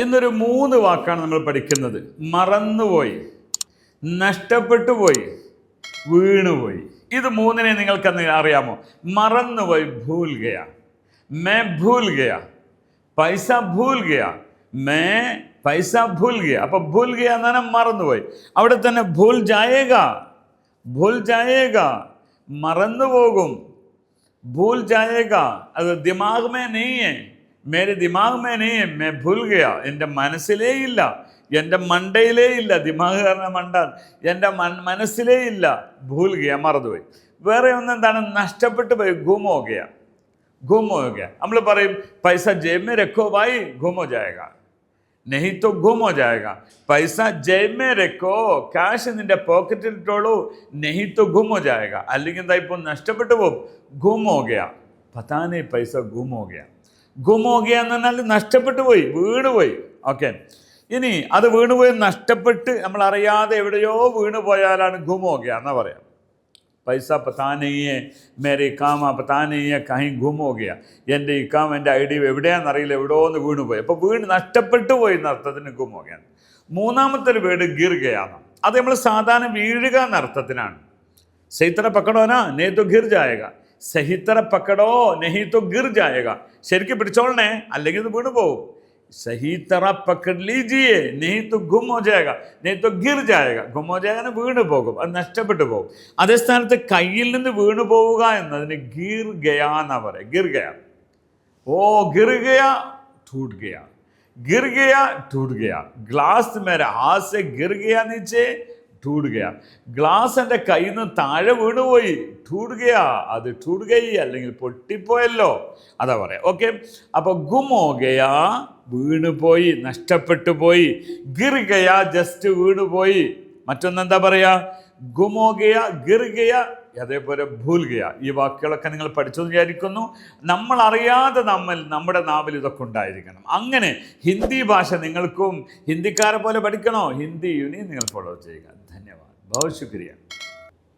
ഇന്നൊരു 3 വാക്കാണ് നമ്മൾ പഠിക്കുന്നത്. മറന്നുപോയി, നഷ്ടപ്പെട്ടു പോയി, വീണുപോയി. ഇത് 3നെ നിങ്ങൾക്കന്ന് അറിയാമോ? മറന്നുപോയി, ഭൂൽ ഗയ, മേ ഭൂൽ ഗയ, പൈസ ഭൂൽ ഗയ, മേ പൈസ ഭൂൽ ഗയ. അപ്പൊ ഭൂൽ ഗയ എന്ന് പറഞ്ഞാൽ മറന്നുപോയി. അവിടെ തന്നെ ഭൂൽ ജായേഗ, ഭൂൽ ജായേഗ, മറന്നുപോകും, ഭൂൽ ജായേഗ. അത് ദിമാഗ് മേ നെയ് ഹൈ, മേരെ ദിമാഗ് മേ നെയ് ഹൈ, മേ ഭൂൽ ഗയ. എൻ്റെ മനസ്സിലേ ഇല്ല, എൻ്റെ മണ്ടയിലേ ഇല്ല. ദിമാഗ് കാരണം മണ്ട, എൻ്റെ മനസ്സിലേ ഇല്ല. ഭൂൽ ഗയ, മറന്നുപോയി. വേറെ ഒന്നെന്താണ്? നഷ്ടപ്പെട്ടു പോയി, ഗും ഹോ ഗയ, ഗും ഹോ ഗയ. നമ്മൾ പറയും പൈസ ജേബ് മേ രഖോ ഭായി, ഗും ഹോ ജായേഗ, നെഹി തോ ഗും ഹോ ജായേഗ. പൈസ ജേബ് മേ രഖോ, കാശ് നിന്റെ പോക്കറ്റിൽ ഇട്ടോളൂ, നെഹി തോ ഗും ഹോ ജായേഗ. അല്ലെങ്കിൽ എന്താ, ഇപ്പോൾ നഷ്ടപ്പെട്ടു പോകും. ഗും ഹോ ഗയ, പതാ നഹീ പൈസ ഗും ഹോ ഗയ. ഗും ഹോ ഗയ എന്ന് പറഞ്ഞാൽ നഷ്ടപ്പെട്ടു പോയി, വീണുപോയി. ഓക്കെ, ഇനി അത് വീണുപോയി, നഷ്ടപ്പെട്ട് നമ്മൾ അറിയാതെ എവിടെയോ വീണു പോയാലാണ് ഗും ഹോ ഗയ എന്നാ പറയാം. പൈസ പതാ നഹീ ഹൈ, മേരെ ഇക്കാമ പതാ നഹീ ഹൈ, കहीं ഗും ഹോ ഗയ. എൻ്റെ ഇക്കാമ, എൻ്റെ ഐ ഡി എവിടെയാണെന്നറിയില്ല, എവിടെയോ ഒന്ന് വീണുപോയി. അപ്പോൾ നഷ്ടപ്പെട്ടു പോയി എന്ന അർത്ഥത്തിന് ഗും ഹോ ഗയ. മൂന്നാമത്തെ ഒരു വേർഡ് ഗിർ ഗയ. അത് നമ്മൾ സാധാരണ വീഴുക എന്ന അർത്ഥത്തിനാണ്. സഹിത്തറ പക്കടോനാ നെയ് തോ ഗിർ ജായേഗ, സഹിത്തറ പക്കടോ നെഹി തോ ഗിർ ജായേഗ. ശരിക്കും പിടിച്ചോളണേ, അല്ലെങ്കിൽ ഇത് വീണു പോകും. സഹി തറ പക്കഡ് ലീജിയേ, നെഹി തോ ഗും ഹോ ജായേഗ, നെഹി തോ ഗിർ ജായേഗ. ഗും ഹോ ജായേഗ വീണു പോകും, അത് നഷ്ടപ്പെട്ടു പോകും. അതേ സ്ഥാനത്ത് കയ്യിൽ നിന്ന് വീണു പോവുക എന്നതിന് ഗിർ ഗയ എന്നാ പറയാം. ഗിർ ഗയ, ഓ ഗിർ ഗയ, ടൂട്ട് ഗയ, गिर गया टूट गया. ഗ്ലാസ് മേരെ ഹാത്ത് സെ ഗിർ ഗയ നീച്ചെ, ടൂട്ട് ഗയ. ഗ്ലാസ് എൻ്റെ കയ്യിൽ നിന്ന് താഴെ വീണുപോയി, ടൂട്ട് ഗയ, അത് ടൂട്ട് ഗയി, അല്ലെങ്കിൽ പൊട്ടിപ്പോയല്ലോ, അതാ പറയാം. ഓക്കെ, അപ്പോൾ ഗും ഹോ ഗയ, വീണുപോയി, നഷ്ടപ്പെട്ടു പോയി. ഗിർ ഗയ, ജസ്റ്റ് വീണുപോയി. മറ്റൊന്നെന്താ പറയാ? ഗും ഹോ ഗയ, ഗിർ ഗയ, അതേപോലെ ഭൂൽ ഗയ. ഈ വാക്കുകളൊക്കെ നിങ്ങൾ പഠിച്ചെന്ന് വിചാരിക്കുന്നു. നമ്മൾ അറിയാതെ നമ്മുടെ നാവിൽ ഇതൊക്കെ ഉണ്ടായിരിക്കണം. അങ്ങനെ ഹിന്ദി ഭാഷ നിങ്ങൾക്കും ഹിന്ദിക്കാരെ പോലെ പഠിക്കണോ? ഹിന്ദി യൂണിയൻ നിങ്ങൾ ഫോളോ ചെയ്യുക. ധന്യവാദ്, ബഹുത് ശുക്രിയ.